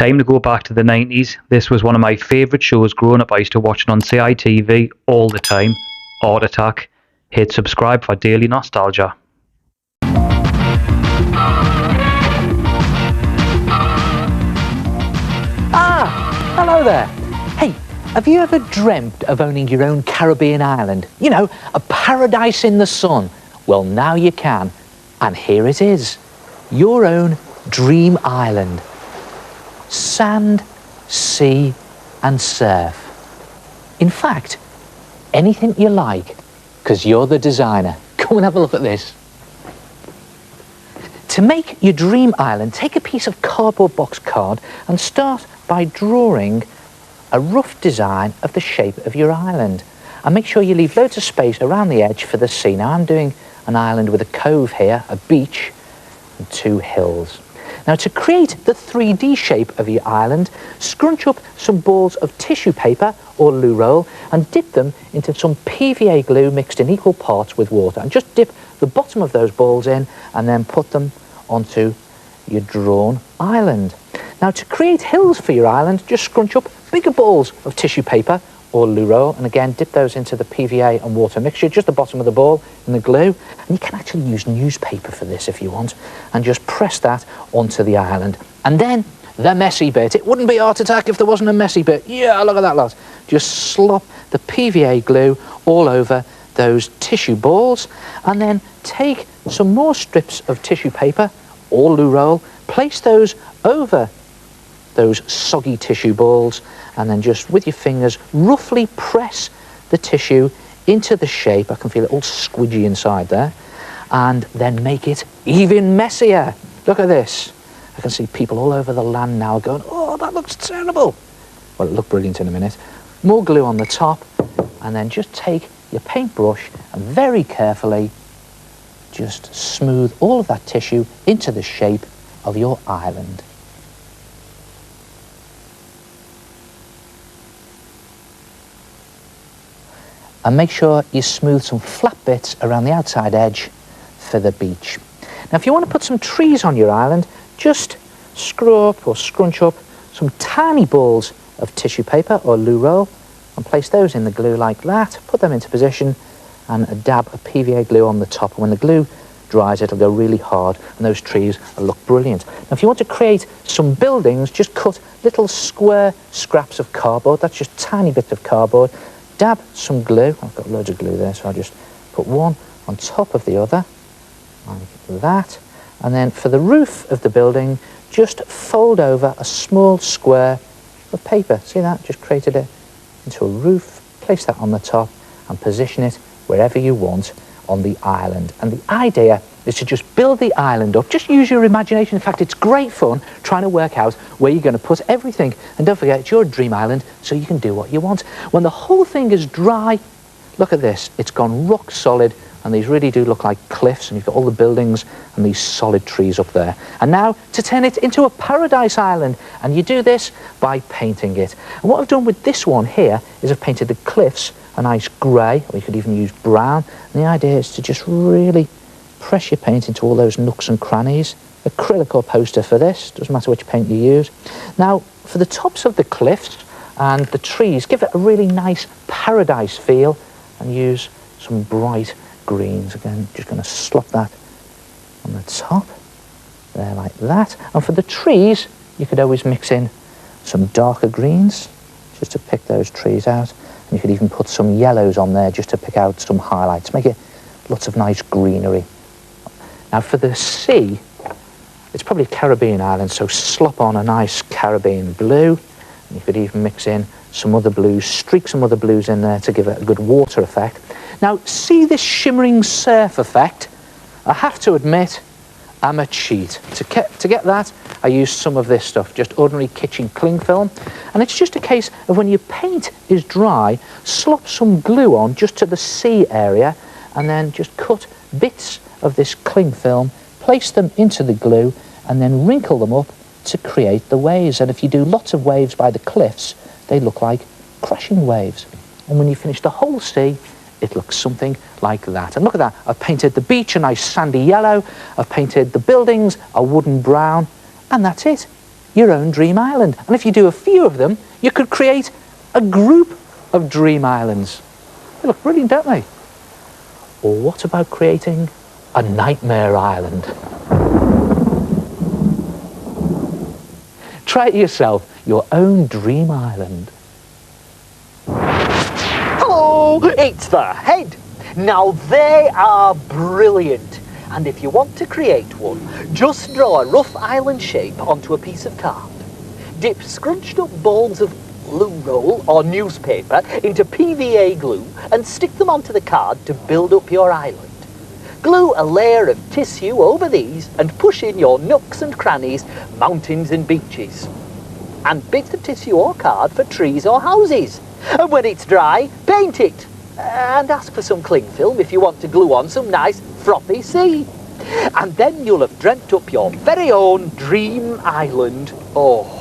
time to go back to the 90s. This was one of my favourite shows growing up. I used to watch it on CITV all the time. Art Attack. Hit subscribe for daily nostalgia. Ah, hello there. Hey, have you ever dreamt of owning your own Caribbean island? You know, a paradise in the sun. Well, now you can. And here it is. Your own dream island. Sand, sea and surf. In fact, anything you like, because you're the designer. Come and have a look at this. To make your dream island, take a piece of cardboard box card and start by drawing a rough design of the shape of your island. And make sure you leave loads of space around the edge for the sea. Now I'm doing an island with a cove here, a beach and 2 hills. Now to create the 3D shape of your island, scrunch up some balls of tissue paper or loo roll and dip them into some PVA glue mixed in equal parts with water. And just dip the bottom of those balls in and then put them onto your drawn island. Now to create hills for your island, just scrunch up bigger balls of tissue paper or loo roll and again dip those into the PVA and water mixture, just the bottom of the ball in the glue. And you can actually use newspaper for this if you want, and just press that onto the island. And then the messy bit. It wouldn't be Art Attack if there wasn't a messy bit. Yeah, look at that lot. Just slop the PVA glue all over those tissue balls and then take some more strips of tissue paper or loo roll, place those over those soggy tissue balls and then just with your fingers roughly press the tissue into the shape. I can feel it all squidgy inside there. And then make it even messier. Look at this. I can see people all over the land now going, oh, that looks terrible. Well, it'll look brilliant in a minute. More glue on the top and then just take your paintbrush and very carefully just smooth all of that tissue into the shape of your island. And make sure you smooth some flat bits around the outside edge for the beach. Now if you want to put some trees on your island, just screw up or scrunch up some tiny balls of tissue paper or loo roll and place those in the glue like that, put them into position and a dab of PVA glue on the top. And when the glue dries, it'll go really hard and those trees will look brilliant. Now if you want to create some buildings, just cut little square scraps of cardboard, that's just tiny bits of cardboard, dab some glue. I've got loads of glue there, so I'll just put one on top of the other, like that. And then for the roof of the building, just fold over a small square of paper. See that? Just created it into a roof. Place that on the top and position it wherever you want on the island. And the idea is to just build the island up. Just use your imagination. In fact, it's great fun trying to work out where you're going to put everything. And don't forget, it's your dream island, so you can do what you want. When the whole thing is dry, look at this. It's gone rock solid, and these really do look like cliffs, and you've got all the buildings and these solid trees up there. And now to turn it into a paradise island, and you do this by painting it. And what I've done with this one here is I've painted the cliffs a nice grey, or you could even use brown. And the idea is to just really press your paint into all those nooks and crannies. Acrylic or poster for this, doesn't matter which paint you use. Now, for the tops of the cliffs and the trees, give it a really nice paradise feel and use some bright greens. Again, just going to slop that on the top, there like that. And for the trees, you could always mix in some darker greens, just to pick those trees out. And you could even put some yellows on there just to pick out some highlights, make it lots of nice greenery. Now for the sea, it's probably a Caribbean island, so slop on a nice Caribbean blue. And you could even mix in some other blues, streak some other blues in there to give it a good water effect. Now see this shimmering surf effect? I have to admit, I'm a cheat. To get that, I used some of this stuff, just ordinary kitchen cling film. And it's just a case of when your paint is dry, slop some glue on just to the sea area and then just cut bits of this cling film, place them into the glue and then wrinkle them up to create the waves. And if you do lots of waves by the cliffs, they look like crashing waves. And when you finish the whole sea, it looks something like that. And look at that, I've painted the beach a nice sandy yellow, I've painted the buildings a wooden brown, and that's it. your own dream island. And if you do a few of them, you could create a group of dream islands. They look brilliant, don't they? Or what about creating a nightmare island? Try it yourself, your own dream island. Hello, it's the head. Now they are brilliant. And if you want to create one, just draw a rough island shape onto a piece of card. Dip scrunched up balls of glue roll or newspaper into PVA glue and stick them onto the card to build up your island. Glue a layer of tissue over these and push in your nooks and crannies, mountains and beaches. And bits of tissue or card for trees or houses. And when it's dry, paint it. And ask for some cling film if you want to glue on some nice frothy sea. And then you'll have dreamt up your very own dream island. Oh.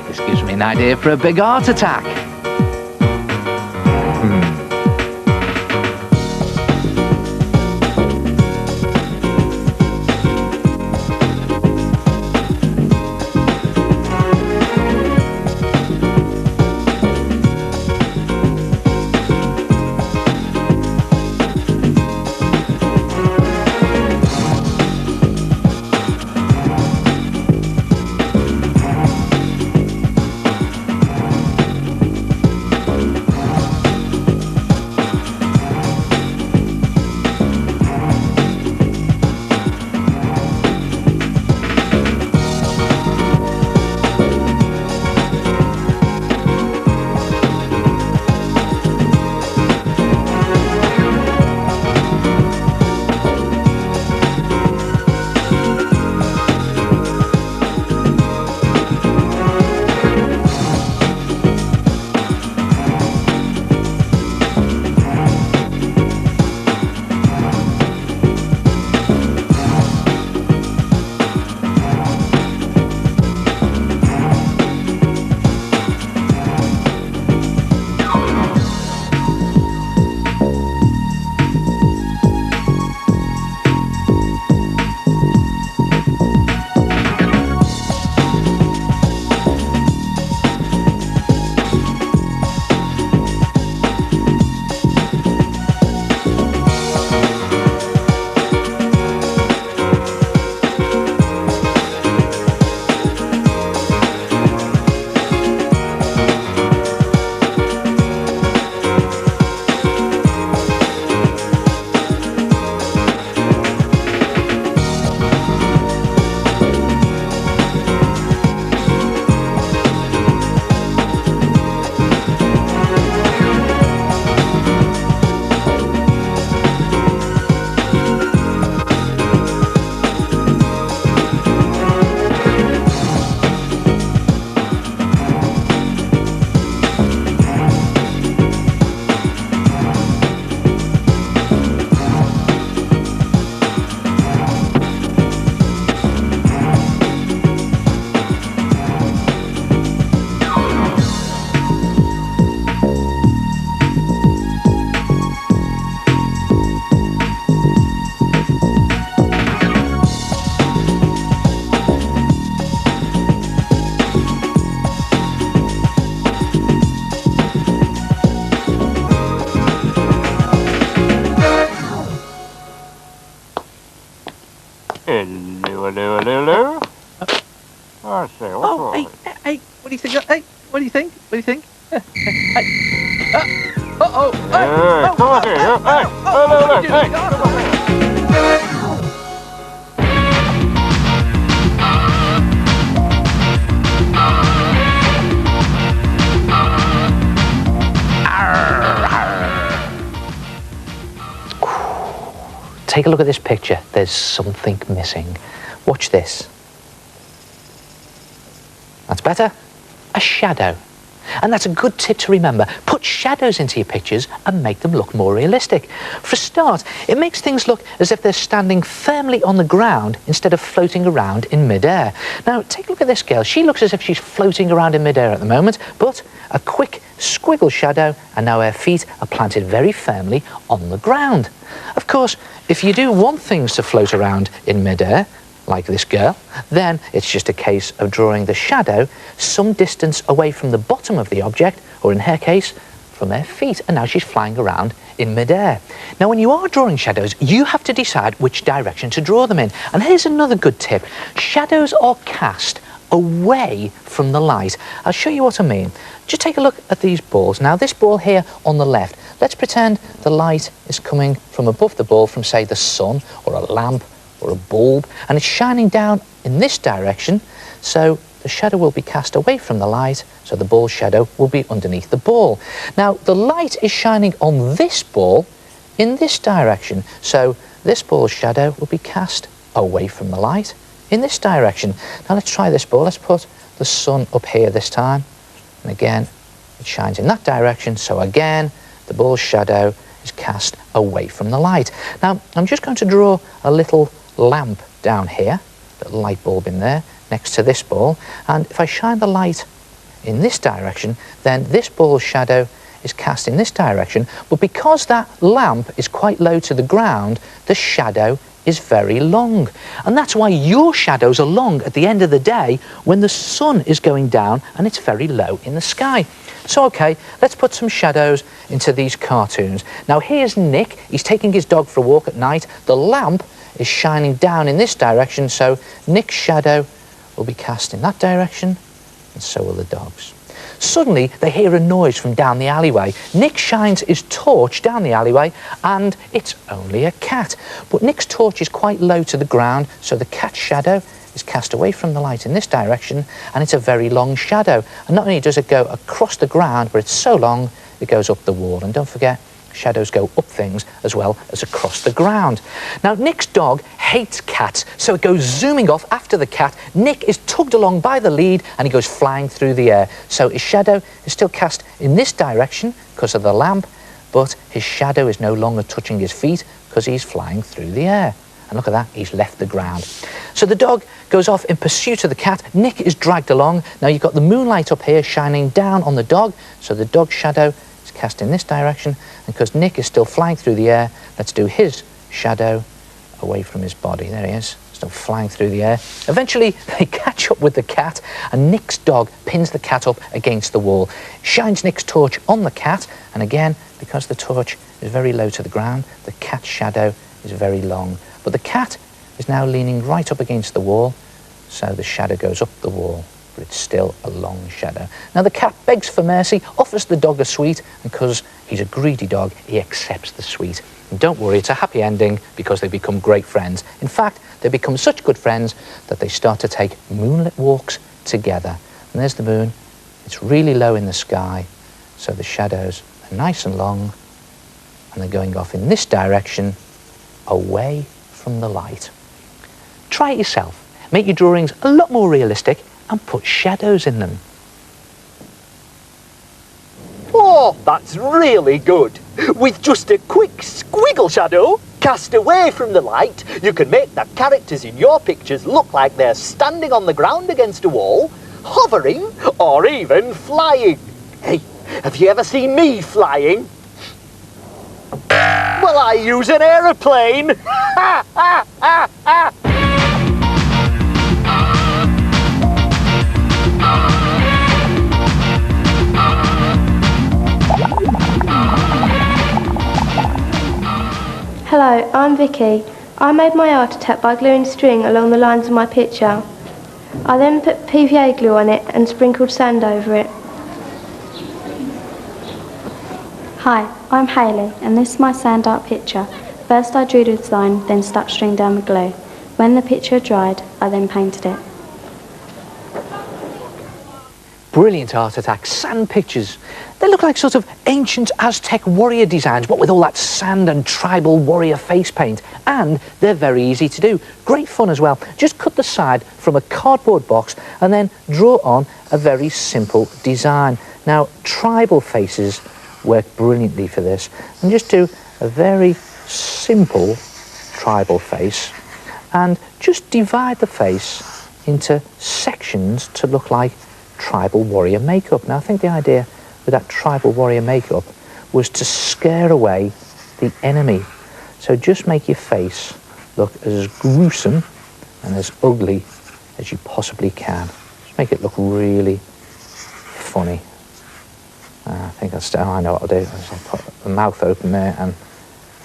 This gives me an idea for a big art attack. Hello. I say, what's wrong? Hey, what do you think? Hey, what do you think? What do you think? Hey. Uh-oh. Hey, come on here. Hey, look, hey, come on here. Take a look at this picture. There's something missing. Watch this. That's better. A shadow. And that's a good tip to remember. Put shadows into your pictures and make them look more realistic. For a start, it makes things look as if they're standing firmly on the ground instead of floating around in midair. Now, take a look at this girl. She looks as if she's floating around in midair at the moment, but a quick squiggle shadow, and now her feet are planted very firmly on the ground. Of course, if you do want things to float around in midair, like this girl, then it's just a case of drawing the shadow some distance away from the bottom of the object, or in her case, from her feet, and now she's flying around in midair. Now, when you are drawing shadows, you have to decide which direction to draw them in. And here's another good tip. Shadows are cast away from the light. I'll show you what I mean. Just take a look at these balls. Now, this ball here on the left, let's pretend the light is coming from above the ball from, say, the sun or a lamp or a bulb, and it's shining down in this direction, so the shadow will be cast away from the light, so the ball's shadow will be underneath the ball. Now, the light is shining on this ball in this direction, so this ball's shadow will be cast away from the light in this direction. Now, let's try this ball. Let's put the sun up here this time, and again, it shines in that direction, so again, the ball's shadow is cast away from the light. Now, I'm just going to draw a little lamp down here, the light bulb in there, next to this ball, and if I shine the light in this direction, then this ball's shadow is cast in this direction, but because that lamp is quite low to the ground, the shadow is very long. And that's why your shadows are long at the end of the day when the sun is going down and it's very low in the sky. So, okay, let's put some shadows into these cartoons. Now, here's Nick. He's taking his dog for a walk at night. The lamp is shining down in this direction, so Nick's shadow will be cast in that direction, and so will the dog's. Suddenly, they hear a noise from down the alleyway. Nick shines his torch down the alleyway, and it's only a cat. But Nick's torch is quite low to the ground, so the cat's shadow is cast away from the light in this direction, and it's a very long shadow. And not only does it go across the ground, but it's so long, it goes up the wall. And don't forget, shadows go up things as well as across the ground. Now, Nick's dog hates cats, so it goes zooming off after the cat. Nick is tugged along by the lead and he goes flying through the air. So his shadow is still cast in this direction because of the lamp, but his shadow is no longer touching his feet because he's flying through the air. And look at that, he's left the ground. So the dog goes off in pursuit of the cat. Nick is dragged along. Now, you've got the moonlight up here shining down on the dog, so the dog's shadow is cast in this direction, and because Nick is still flying through the air, let's do his shadow away from his body. There he is, still flying through the air. Eventually, they catch up with the cat, and Nick's dog pins the cat up against the wall, shines Nick's torch on the cat, and again, because the torch is very low to the ground, the cat's shadow is very long. But the cat is now leaning right up against the wall, so the shadow goes up the wall, but it's still a long shadow. Now, the cat begs for mercy, offers the dog a sweet, and because he's a greedy dog, he accepts the sweet. And don't worry, it's a happy ending because they become great friends. In fact, they become such good friends that they start to take moonlit walks together. And there's the moon. It's really low in the sky, so the shadows are nice and long, and they're going off in this direction, away from the light. Try it yourself. Make your drawings a lot more realistic and put shadows in them. Oh, that's really good. With just a quick squiggle shadow cast away from the light, you can make the characters in your pictures look like they're standing on the ground against a wall, hovering, or even flying. Hey, have you ever seen me flying? Well, I use an aeroplane. Ha, ha, ha, ha. Hello, I'm Vicky. I made my art attack by gluing string along the lines of my picture. I then put PVA glue on it and sprinkled sand over it. Hi, I'm Hayley, and this is my sand art picture. First I drew the design, then stuck string down the glue. When the picture dried, I then painted it. Brilliant art attack, sand pictures. They look like sort of ancient Aztec warrior designs, what with all that sand and tribal warrior face paint. And they're very easy to do. Great fun as well. Just cut the side from a cardboard box and then draw on a very simple design. Now, tribal faces work brilliantly for this. And just do a very simple tribal face and just divide the face into sections to look like tribal warrior makeup. Now, I think the idea with that tribal warrior makeup was to scare away the enemy. So just make your face look as gruesome and as ugly as you possibly can. Just make it look really funny. I think I know what I'll do. I'll put the mouth open there and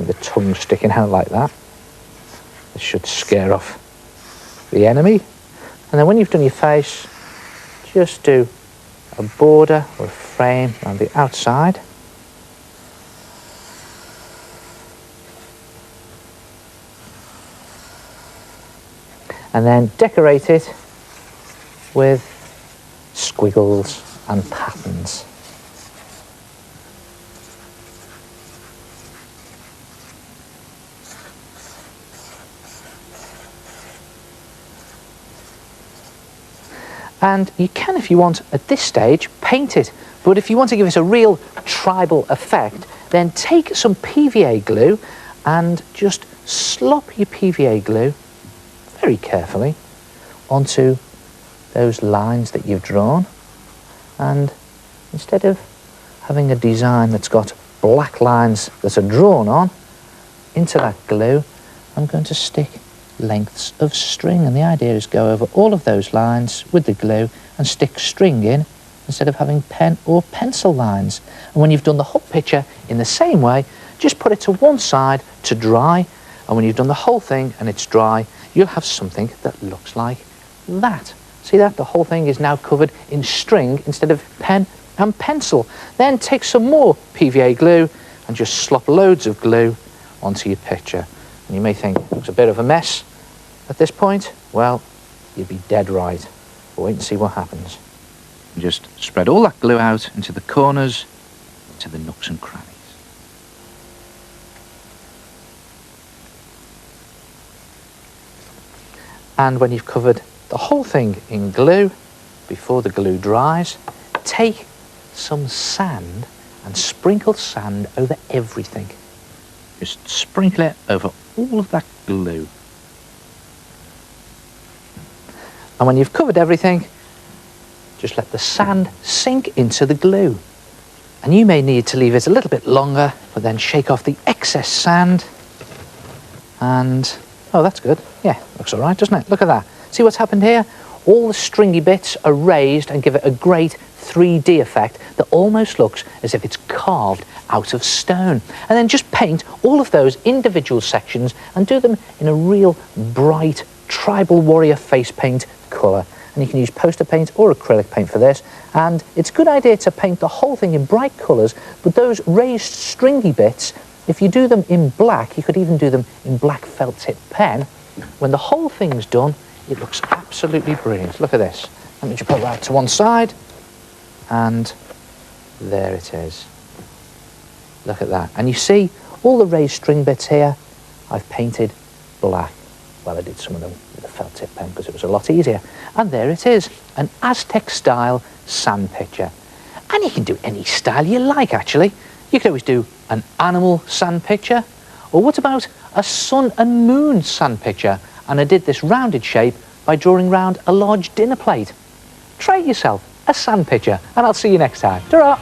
the tongue sticking out like that. This should scare off the enemy. And then when you've done your face, just do a border or a frame around the outside. And then decorate it with squiggles and patterns. And you can, if you want, at this stage, paint it. But if you want to give it a real tribal effect, then take some PVA glue and just slop your PVA glue very carefully onto those lines that you've drawn. And instead of having a design that's got black lines that are drawn on, into that glue, I'm going to stick lengths of string, and the idea is go over all of those lines with the glue and stick string in instead of having pen or pencil lines. And when you've done the whole picture in the same way, just put it to one side to dry, and when you've done the whole thing and it's dry, you'll have something that looks like that. See that? The whole thing is now covered in string instead of pen and pencil. Then take some more PVA glue and just slop loads of glue onto your picture. And you may think it looks a bit of a mess at this point. Well, you'd be dead right. But wait and see what happens. And just spread all that glue out into the corners, to the nooks and crannies. And when you've covered the whole thing in glue, before the glue dries, take some sand and sprinkle sand over everything. Just sprinkle it over all of that glue. And when you've covered everything, just let the sand sink into the glue. And you may need to leave it a little bit longer, but then shake off the excess sand. And, oh, that's good. Yeah, looks all right, doesn't it? Look at that. See what's happened here? All the stringy bits are raised and give it a great 3D effect that almost looks as if it's carved out of stone. And then just paint all of those individual sections and do them in a real bright tribal warrior face paint colour. And you can use poster paint or acrylic paint for this. And it's a good idea to paint the whole thing in bright colours, but those raised stringy bits, if you do them in black, you could even do them in black felt tip pen. When the whole thing's done, it looks absolutely brilliant. Look at this. Let me just put that to one side. And there it is. Look at that. And you see all the raised string bits here, I've painted black. Well, I did some of them with a felt tip pen because it was a lot easier. And there it is, an Aztec style sand picture. And you can do any style you like, actually. You could always do an animal sand picture. Or what about a sun and moon sand picture? And I did this rounded shape by drawing round a large dinner plate. Try it yourself, a sand picture, and I'll see you next time. Ta-ra!